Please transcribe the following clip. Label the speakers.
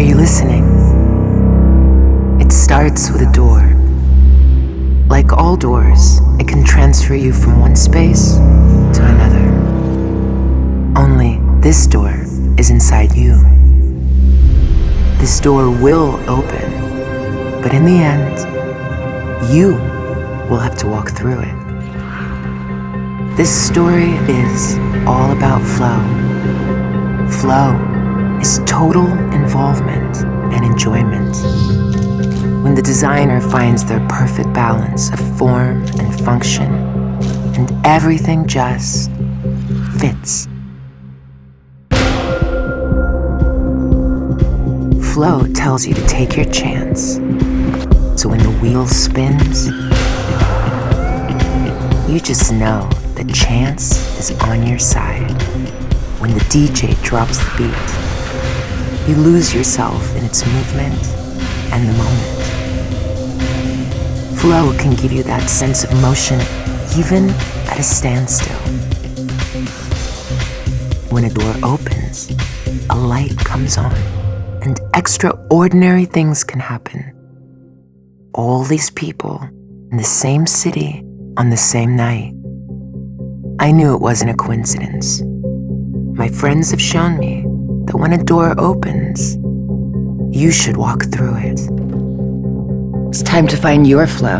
Speaker 1: you listening? It starts with a door. Like all doors, it can transfer you from one space to another. Only this door is inside you. This door will open, but in the end, you will have to walk through it. This story is all about flow. Flow is total involvement and enjoyment. When the designer finds their perfect balance of form and function, and everything just fits. Flow tells you to take your chance. So when the wheel spins, you just know the chance is on your side. When the DJ drops the beat, you lose yourself in its movement and the moment. Flow can give you that sense of motion even at a standstill. When a door opens, a light comes on, and extraordinary things can happen. All these people in the same city on the same night. I knew it wasn't a coincidence. My friends have shown me that when a door opens, you should walk through it. It's time to find your flow.